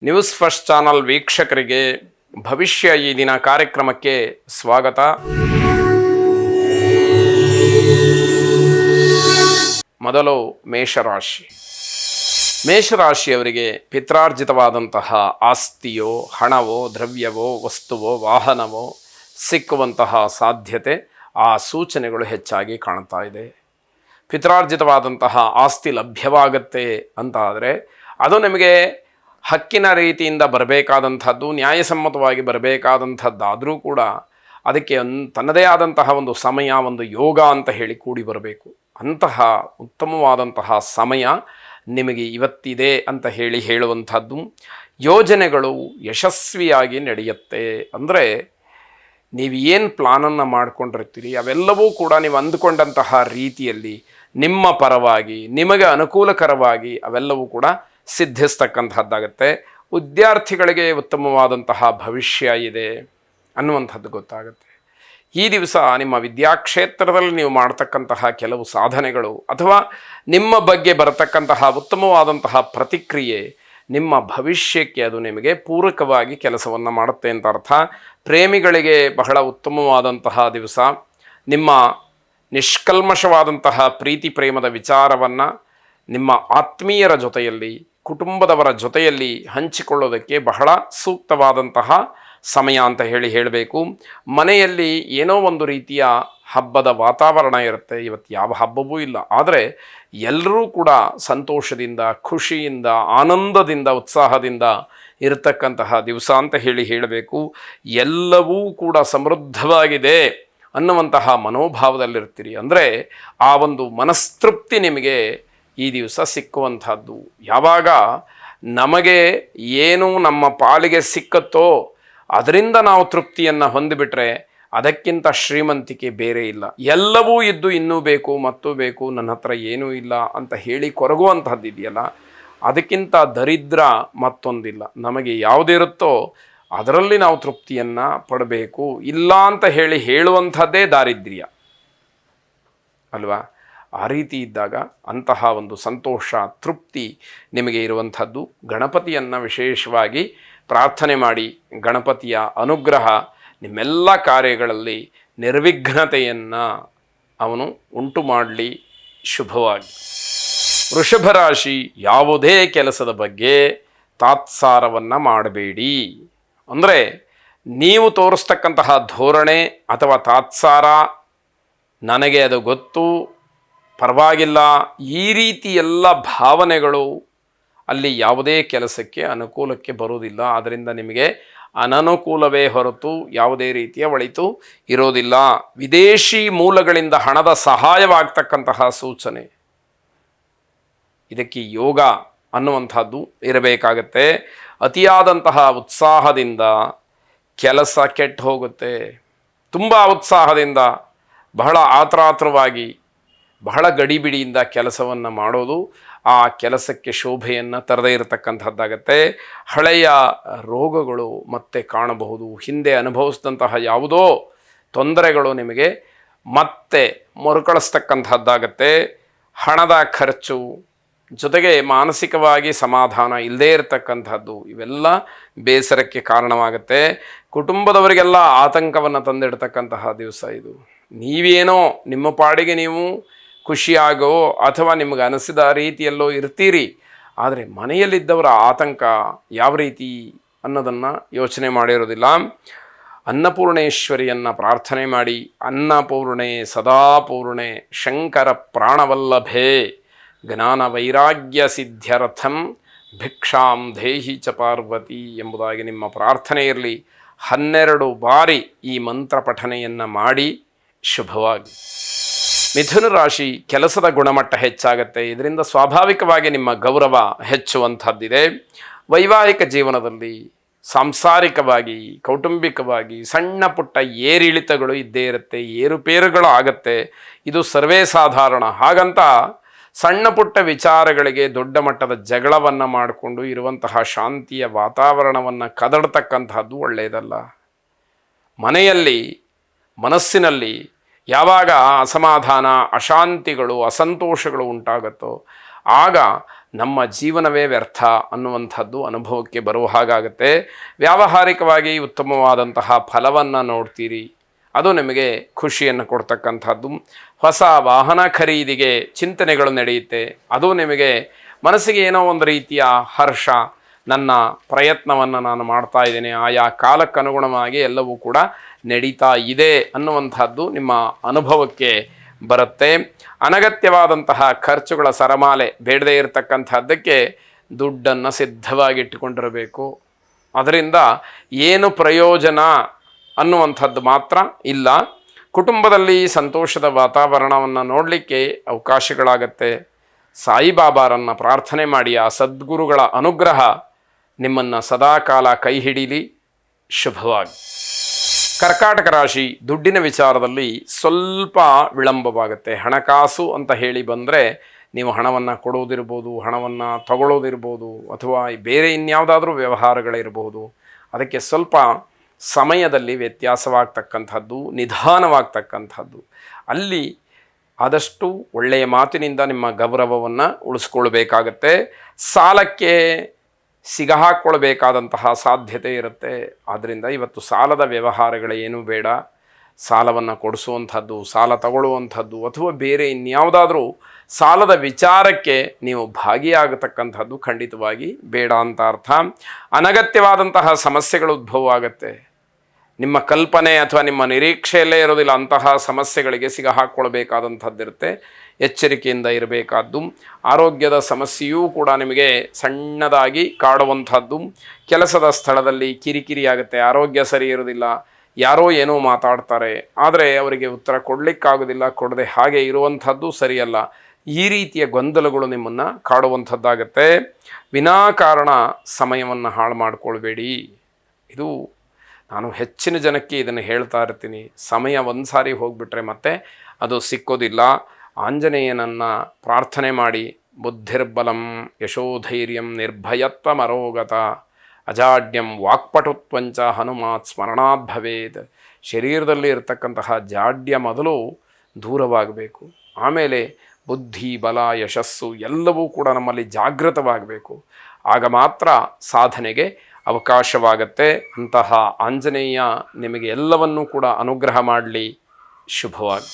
News first channel ವೀಕ್ಷಕರಿಗೆ ಭವಿಷ್ಯ ಈ ದಿನ ಕಾರ್ಯಕ್ರಮಕ್ಕೆ ಸ್ವಾಗತ. ಮೊದಲು ಮೇಷರಾಶಿ. ಮೇಷರಾಶಿಯವರಿಗೆ ಪಿತ್ರಾರ್ಜಿತವಾದಂತಹ ಆಸ್ತಿಯೋ ಹಣವೋ ದ್ರವ್ಯವೋ ವಸ್ತುವೋ ವಾಹನವೋ ಸಿಕ್ಕುವಂತಹ ಸಾಧ್ಯತೆ ಆ ಸೂಚನೆಗಳು ಹೆಚ್ಚಾಗಿ ಕಾಣ್ತಾ ಇದೆ. ಪಿತ್ರಾರ್ಜಿತವಾದಂತಹ ಆಸ್ತಿ ಲಭ್ಯವಾಗುತ್ತೆ ಅಂತ ಆದರೆ ಅದು ನಿಮಗೆ ಹಕ್ಕಿನ ರೀತಿಯಿಂದ ಬರಬೇಕಾದಂಥದ್ದು, ನ್ಯಾಯಸಮ್ಮತವಾಗಿ ಬರಬೇಕಾದಂಥದ್ದಾದರೂ ಕೂಡ ಅದಕ್ಕೆ ತನ್ನದೇ ಆದಂತಹ ಒಂದು ಸಮಯ, ಒಂದು ಯೋಗ ಅಂತ ಹೇಳಿ ಕೂಡಿ ಬರಬೇಕು. ಅಂತಹ ಉತ್ತಮವಾದಂತಹ ಸಮಯ ನಿಮಗೆ ಇವತ್ತಿದೆ ಅಂತ ಹೇಳುವಂಥದ್ದು. ಯೋಜನೆಗಳು ಯಶಸ್ವಿಯಾಗಿ ನಡೆಯುತ್ತೆ. ಅಂದರೆ ನೀವು ಏನು ಪ್ಲಾನನ್ನು ಮಾಡ್ಕೊಂಡಿರ್ತೀರಿ ಅವೆಲ್ಲವೂ ಕೂಡ ನೀವು ಅಂದುಕೊಂಡಂತಹ ರೀತಿಯಲ್ಲಿ ನಿಮ್ಮ ಪರವಾಗಿ ನಿಮಗೆ ಅನುಕೂಲಕರವಾಗಿ ಅವೆಲ್ಲವೂ ಕೂಡ ಸಿದ್ಧಿಸ್ತಕ್ಕಂಥದ್ದಾಗತ್ತೆ. ವಿದ್ಯಾರ್ಥಿಗಳಿಗೆ ಉತ್ತಮವಾದಂತಹ ಭವಿಷ್ಯ ಇದೆ ಅನ್ನುವಂಥದ್ದು ಗೊತ್ತಾಗುತ್ತೆ. ಈ ದಿವಸ ನಿಮ್ಮ ವಿದ್ಯಾಕ್ಷೇತ್ರದಲ್ಲಿ ನೀವು ಮಾಡ್ತಕ್ಕಂತಹ ಕೆಲವು ಸಾಧನೆಗಳು ಅಥವಾ ನಿಮ್ಮ ಬಗ್ಗೆ ಬರತಕ್ಕಂತಹ ಉತ್ತಮವಾದಂತಹ ಪ್ರತಿಕ್ರಿಯೆ ನಿಮ್ಮ ಭವಿಷ್ಯಕ್ಕೆ ಅದು ನಿಮಗೆ ಪೂರಕವಾಗಿ ಕೆಲಸವನ್ನು ಮಾಡುತ್ತೆ ಅಂತ ಅರ್ಥ. ಪ್ರೇಮಿಗಳಿಗೆ ಬಹಳ ಉತ್ತಮವಾದಂತಹ ದಿವಸ. ನಿಮ್ಮ ನಿಷ್ಕಲ್ಮಶವಾದಂತಹ ಪ್ರೀತಿ ಪ್ರೇಮದ ವಿಚಾರವನ್ನು ನಿಮ್ಮ ಆತ್ಮೀಯರ ಜೊತೆಯಲ್ಲಿ, ಕುಟುಂಬದವರ ಜೊತೆಯಲ್ಲಿ ಹಂಚಿಕೊಳ್ಳೋದಕ್ಕೆ ಬಹಳ ಸೂಕ್ತವಾದಂತಹ ಸಮಯ ಅಂತ ಹೇಳಬೇಕು. ಮನೆಯಲ್ಲಿ ಏನೋ ಒಂದು ರೀತಿಯ ಹಬ್ಬದ ವಾತಾವರಣ ಇರುತ್ತೆ. ಇವತ್ತು ಯಾವ ಹಬ್ಬವೂ ಇಲ್ಲ, ಆದರೆ ಎಲ್ಲರೂ ಕೂಡ ಸಂತೋಷದಿಂದ, ಖುಷಿಯಿಂದ, ಆನಂದದಿಂದ, ಉತ್ಸಾಹದಿಂದ ಇರತಕ್ಕಂತಹ ದಿವಸ ಅಂತ ಹೇಳಬೇಕು. ಎಲ್ಲವೂ ಕೂಡ ಸಮೃದ್ಧವಾಗಿದೆ ಅನ್ನುವಂತಹ ಮನೋಭಾವದಲ್ಲಿರ್ತೀರಿ. ಅಂದರೆ ಆ ಒಂದು ಮನಸ್ತೃಪ್ತಿ ನಿಮಗೆ ಈ ದಿವಸ ಸಿಕ್ಕುವಂಥದ್ದು. ಯಾವಾಗ ನಮಗೆ ಏನು ನಮ್ಮ ಪಾಲಿಗೆ ಸಿಕ್ಕತ್ತೋ ಅದರಿಂದ ನಾವು ತೃಪ್ತಿಯನ್ನು ಹೊಂದಿಬಿಟ್ರೆ ಅದಕ್ಕಿಂತ ಶ್ರೀಮಂತಿಕೆ ಬೇರೆ ಇಲ್ಲ. ಎಲ್ಲವೂ ಇದ್ದು ಇನ್ನೂ ಬೇಕು, ಮತ್ತೂ ಬೇಕು, ನನ್ನ ಹತ್ರ ಏನೂ ಇಲ್ಲ ಅಂತ ಹೇಳಿ ಕೊರಗುವಂಥದ್ದು ಇದೆಯಲ್ಲ, ಅದಕ್ಕಿಂತ ದರಿದ್ರ ಮತ್ತೊಂದಿಲ್ಲ. ನಮಗೆ ಯಾವುದಿರುತ್ತೋ ಅದರಲ್ಲಿ ನಾವು ತೃಪ್ತಿಯನ್ನು ಪಡಬೇಕು. ಇಲ್ಲ ಅಂತ ಹೇಳುವಂಥದ್ದೇ ದಾರಿದ್ರ್ಯ ಅಲ್ವಾ? ಆ ರೀತಿ ಇದ್ದಾಗ ಅಂತಹ ಒಂದು ಸಂತೋಷ, ತೃಪ್ತಿ ನಿಮಗೆ ಇರುವಂಥದ್ದು. ಗಣಪತಿಯನ್ನು ವಿಶೇಷವಾಗಿ ಪ್ರಾರ್ಥನೆ ಮಾಡಿ, ಗಣಪತಿಯ ಅನುಗ್ರಹ ನಿಮ್ಮೆಲ್ಲ ಕಾರ್ಯಗಳಲ್ಲಿ ನಿರ್ವಿಘ್ನತೆಯನ್ನು ಅವನು ಉಂಟು ಮಾಡಲಿ. ಶುಭವಾಗಿ. ವೃಷಭ ರಾಶಿ. ಯಾವುದೇ ಕೆಲಸದ ಬಗ್ಗೆ ತಾತ್ಸಾರವನ್ನು ಮಾಡಬೇಡಿ. ಅಂದರೆ ನೀವು ತೋರಿಸ್ತಕ್ಕಂತಹ ಧೋರಣೆ ಅಥವಾ ತಾತ್ಸಾರ, ನನಗೆ ಅದು ಗೊತ್ತು, ಪರವಾಗಿಲ್ಲ, ಈ ರೀತಿ ಎಲ್ಲ ಭಾವನೆಗಳು ಅಲ್ಲಿ ಯಾವುದೇ ಕೆಲಸಕ್ಕೆ ಅನುಕೂಲಕ್ಕೆ ಬರುವುದಿಲ್ಲ. ಆದ್ದರಿಂದ ನಿಮಗೆ ಅನನುಕೂಲವೇ ಹೊರತು ಯಾವುದೇ ರೀತಿಯ ಒಳಿತು ಇರೋದಿಲ್ಲ. ವಿದೇಶಿ ಮೂಲಗಳಿಂದ ಹಣದ ಸಹಾಯವಾಗ್ತಕ್ಕಂತಹ ಸೂಚನೆ, ಇದಕ್ಕೆ ಯೋಗ ಅನ್ನುವಂಥದ್ದು ಇರಬೇಕಾಗತ್ತೆ. ಅತಿಯಾದಂತಹ ಉತ್ಸಾಹದಿಂದ ಕೆಲಸ ಕೆಟ್ಟು ಹೋಗುತ್ತೆ. ತುಂಬ ಉತ್ಸಾಹದಿಂದ ಬಹಳ ಆತ್ರಾತ್ರವಾಗಿ ಬಹಳ ಗಡಿಬಿಡಿಯಿಂದ ಕೆಲಸವನ್ನು ಮಾಡೋದು ಆ ಕೆಲಸಕ್ಕೆ ಶೋಭೆಯನ್ನು ತರದೇ ಇರತಕ್ಕಂಥದ್ದಾಗತ್ತೆ. ಹಳೆಯ ರೋಗಗಳು ಮತ್ತೆ ಕಾಣಬಹುದು. ಹಿಂದೆ ಅನುಭವಿಸಿದಂತಹ ಯಾವುದೋ ತೊಂದರೆಗಳು ನಿಮಗೆ ಮತ್ತೆ ಮರುಕಳಿಸ್ತಕ್ಕಂಥದ್ದಾಗತ್ತೆ. ಹಣದ ಖರ್ಚು ಜೊತೆಗೆ ಮಾನಸಿಕವಾಗಿ ಸಮಾಧಾನ ಇಲ್ಲದೇ ಇರತಕ್ಕಂಥದ್ದು, ಇವೆಲ್ಲ ಬೇಸರಕ್ಕೆ ಕಾರಣವಾಗುತ್ತೆ. ಕುಟುಂಬದವರಿಗೆಲ್ಲ ಆತಂಕವನ್ನು ತಂದಿಡ್ತಕ್ಕಂತಹ ದಿವಸ ಇದು. ನೀವೇನೋ ನಿಮ್ಮ ಪಾಡಿಗೆ ನೀವು ಖುಷಿಯಾಗೋ ಅಥವಾ ನಿಮಗೆ ಅನಿಸಿದ ರೀತಿಯಲ್ಲೋ ಇರ್ತೀರಿ, ಆದರೆ ಮನೆಯಲ್ಲಿದ್ದವರ ಆತಂಕ ಯಾವ ರೀತಿ ಅನ್ನೋದನ್ನು ಯೋಚನೆ ಮಾಡಿರೋದಿಲ್ಲ. ಅನ್ನಪೂರ್ಣೇಶ್ವರಿಯನ್ನು ಪ್ರಾರ್ಥನೆ ಮಾಡಿ, ಅನ್ನಪೂರ್ಣೆ ಸದಾಪೂರ್ಣೆ ಶಂಕರ ಪ್ರಾಣವಲ್ಲಭೆ ಜ್ಞಾನ ವೈರಾಗ್ಯ ಸಿದ್ಧ್ಯರ್ಥಂ ಭಿಕ್ಷಾಂ ದೇಹಿ ಚ ಪಾರ್ವತಿ ಎಂಬುದಾಗಿ ನಿಮ್ಮ ಪ್ರಾರ್ಥನೆ ಇರಲಿ. 12 ಬಾರಿ ಈ ಮಂತ್ರ ಪಠನೆಯನ್ನು ಮಾಡಿ. ಶುಭವಾಗಿ. ಮಿಥುನ ರಾಶಿ. ಕೆಲಸದ ಗುಣಮಟ್ಟ ಹೆಚ್ಚಾಗುತ್ತೆ. ಇದರಿಂದ ಸ್ವಾಭಾವಿಕವಾಗಿ ನಿಮ್ಮ ಗೌರವ ಹೆಚ್ಚುವಂಥದ್ದಿದೆ. ವೈವಾಹಿಕ ಜೀವನದಲ್ಲಿ ಸಾಂಸಾರಿಕವಾಗಿ, ಕೌಟುಂಬಿಕವಾಗಿ ಸಣ್ಣ ಪುಟ್ಟ ಏರಿಳಿತಗಳು ಇದ್ದೇ ಇರುತ್ತೆ, ಏರುಪೇರುಗಳು ಆಗತ್ತೆ. ಇದು ಸರ್ವೇ ಸಾಧಾರಣ. ಹಾಗಂತ ಸಣ್ಣ ಪುಟ್ಟ ವಿಚಾರಗಳಿಗೆ ದೊಡ್ಡ ಮಟ್ಟದ ಜಗಳವನ್ನು ಮಾಡಿಕೊಂಡು ಇರುವಂತಹ ಶಾಂತಿಯ ವಾತಾವರಣವನ್ನು ಕದಡ್ತಕ್ಕಂತಹದ್ದು ಒಳ್ಳೆಯದಲ್ಲ. ಮನೆಯಲ್ಲಿ, ಮನಸ್ಸಿನಲ್ಲಿ ಯಾವಾಗ ಅಸಮಾಧಾನ, ಅಶಾಂತಿಗಳು, ಅಸಂತೋಷಗಳು ಉಂಟಾಗುತ್ತೋ ಆಗ ನಮ್ಮ ಜೀವನವೇ ವ್ಯರ್ಥ ಅನ್ನುವಂಥದ್ದು ಅನುಭವಕ್ಕೆ ಬರುವ ಹಾಗಾಗುತ್ತೆ. ವ್ಯಾವಹಾರಿಕವಾಗಿ ಉತ್ತಮವಾದಂತಹ ಫಲವನ್ನು ನೋಡ್ತೀರಿ, ಅದು ನಿಮಗೆ ಖುಷಿಯನ್ನು ಕೊಡ್ತಕ್ಕಂಥದ್ದು. ಹೊಸ ವಾಹನ ಖರೀದಿಗೆ ಚಿಂತನೆಗಳು ನಡೆಯುತ್ತೆ, ಅದು ನಿಮಗೆ ಮನಸ್ಸಿಗೆ ಏನೋ ಒಂದು ರೀತಿಯ ಹರ್ಷ. ನನ್ನ ಪ್ರಯತ್ನವನ್ನು ನಾನು ಮಾಡ್ತಾ ಇದ್ದೇನೆ, ಆಯಾ ಕಾಲಕ್ಕನುಗುಣವಾಗಿ ಎಲ್ಲವೂ ಕೂಡ ನಡೀತಾ ಇದೆ ಅನ್ನುವಂಥದ್ದು ನಿಮ್ಮ ಅನುಭವಕ್ಕೆ ಬರುತ್ತೆ. ಅನಗತ್ಯವಾದಂತಹ ಖರ್ಚುಗಳ ಸರಮಾಲೆ ಬೇಡದೇ ಇರತಕ್ಕಂಥದ್ದಕ್ಕೆ ದುಡ್ಡನ್ನು ಸಿದ್ಧವಾಗಿಟ್ಟುಕೊಂಡಿರಬೇಕು. ಅದರಿಂದ ಏನು ಪ್ರಯೋಜನ ಅನ್ನುವಂಥದ್ದು ಮಾತ್ರ ಇಲ್ಲ. ಕುಟುಂಬದಲ್ಲಿ ಸಂತೋಷದ ವಾತಾವರಣವನ್ನು ನೋಡಲಿಕ್ಕೆ ಅವಕಾಶಗಳಾಗತ್ತೆ. ಸಾಯಿಬಾಬಾರನ್ನು ಪ್ರಾರ್ಥನೆ ಮಾಡಿ ಆ ಸದ್ಗುರುಗಳ ಅನುಗ್ರಹ ನಿಮ್ಮನ್ನು ಸದಾಕಾಲ ಕೈ ಹಿಡೀಲಿ. ಶುಭವಾಗಿ. ಕರ್ಕಾಟಕ ರಾಶಿ, ದುಡ್ಡಿನ ವಿಚಾರದಲ್ಲಿ ಸ್ವಲ್ಪ ವಿಳಂಬವಾಗುತ್ತೆ. ಹಣಕಾಸು ಅಂತ ಹೇಳಿ ಬಂದರೆ ನೀವು ಹಣವನ್ನು ಕೊಡೋದಿರ್ಬೋದು, ಹಣವನ್ನು ತಗೊಳ್ಳೋದಿರ್ಬೋದು, ಅಥವಾ ಬೇರೆ ಇನ್ಯಾವುದಾದ್ರೂ ವ್ಯವಹಾರಗಳಿರಬಹುದು. ಅದಕ್ಕೆ ಸ್ವಲ್ಪ ಸಮಯದಲ್ಲಿ ವ್ಯತ್ಯಾಸವಾಗ್ತಕ್ಕಂಥದ್ದು, ನಿಧಾನವಾಗ್ತಕ್ಕಂಥದ್ದು. ಅಲ್ಲಿ ಆದಷ್ಟು ಒಳ್ಳೆಯ ಮಾತಿನಿಂದ ನಿಮ್ಮ ಗೌರವವನ್ನು ಉಳಿಸ್ಕೊಳ್ಬೇಕಾಗತ್ತೆ. ಸಾಲಕ್ಕೆ ಸಿಗಹಾಕ್ಕೊಳ್ಬೇಕಾದಂತಹ ಸಾಧ್ಯತೆ ಇರುತ್ತೆ. ಆದ್ದರಿಂದ ಇವತ್ತು ಸಾಲದ ವ್ಯವಹಾರಗಳೇನೂ ಬೇಡ. ಸಾಲವನ್ನು ಕೊಡಿಸುವಂಥದ್ದು, ಸಾಲ ತಗೊಳ್ಳುವಂಥದ್ದು, ಅಥವಾ ಬೇರೆ ಇನ್ಯಾವುದಾದ್ರೂ ಸಾಲದ ವಿಚಾರಕ್ಕೆ ನೀವು ಭಾಗಿಯಾಗತಕ್ಕಂಥದ್ದು ಖಂಡಿತವಾಗಿ ಬೇಡ ಅಂತ ಅರ್ಥ. ಅನಗತ್ಯವಾದಂತಹ ಸಮಸ್ಯೆಗಳು ಉದ್ಭವ ಆಗುತ್ತೆ. ನಿಮ್ಮ ಕಲ್ಪನೆ ಅಥವಾ ನಿಮ್ಮ ನಿರೀಕ್ಷೆಯಲ್ಲೇ ಇರೋದಿಲ್ಲ ಅಂತಹ ಸಮಸ್ಯೆಗಳಿಗೆ ಸಿಗಹಾಕ್ಕೊಳ್ಬೇಕಾದಂಥದ್ದಿರುತ್ತೆ. ಎಚ್ಚರಿಕೆಯಿಂದ ಇರಬೇಕಾದ್ದು. ಆರೋಗ್ಯದ ಸಮಸ್ಯೆಯೂ ಕೂಡ ನಿಮಗೆ ಸಣ್ಣದಾಗಿ ಕಾಡುವಂಥದ್ದು. ಕೆಲಸದ ಸ್ಥಳದಲ್ಲಿ ಕಿರಿಕಿರಿ ಆಗುತ್ತೆ, ಆರೋಗ್ಯ ಸರಿ ಇರೋದಿಲ್ಲ, ಯಾರೋ ಏನೋ ಮಾತಾಡ್ತಾರೆ, ಆದರೆ ಅವರಿಗೆ ಉತ್ತರ ಕೊಡಲಿಕ್ಕಾಗೋದಿಲ್ಲ, ಕೊಡದೆ ಹಾಗೆ ಇರುವಂಥದ್ದು ಸರಿಯಲ್ಲ. ಈ ರೀತಿಯ ಗೊಂದಲಗಳು ನಿಮ್ಮನ್ನು ಕಾಡುವಂಥದ್ದಾಗತ್ತೆ. ವಿನಾಕಾರಣ ಸಮಯವನ್ನು ಹಾಳು ಮಾಡಿಕೊಳ್ಬೇಡಿ. ಇದು ನಾನು ಹೆಚ್ಚಿನ ಜನಕ್ಕೆ ಇದನ್ನು ಹೇಳ್ತಾ ಇರ್ತೀನಿ. ಸಮಯ ಒಂದು ಸಾರಿ ಹೋಗಿಬಿಟ್ರೆ ಮತ್ತೆ ಅದು ಸಿಕ್ಕೋದಿಲ್ಲ. ಆಂಜನೇಯನನ್ನು ಪ್ರಾರ್ಥನೆ ಮಾಡಿ, ಬುದ್ಧಿರ್ಬಲಂ ಯಶೋಧೈರ್ಯಂ ನಿರ್ಭಯತ್ವ ಮರೋಗತ ಅಜಾಡ್ಯಂ ವಾಕ್ಪಟುತ್ವಂಚ ಹನುಮಾತ್ ಸ್ಮರಣಾತ್ ಭವೇದ್. ಶರೀರದಲ್ಲಿ ಇರತಕ್ಕಂತಹ ಜಾಡ್ಯ ಮೊದಲು ದೂರವಾಗಬೇಕು. ಆಮೇಲೆ ಬುದ್ಧಿ, ಬಲ, ಯಶಸ್ಸು ಎಲ್ಲವೂ ಕೂಡ ನಮ್ಮಲ್ಲಿ ಜಾಗೃತವಾಗಬೇಕು. ಆಗ ಮಾತ್ರ ಸಾಧನೆಗೆ ಅವಕಾಶವಾಗತ್ತೆ. ಅಂತಹ ಆಂಜನೇಯ ನಿಮಗೆ ಎಲ್ಲವನ್ನೂ ಕೂಡ ಅನುಗ್ರಹ ಮಾಡಲಿ. ಶುಭವಾಗಿ.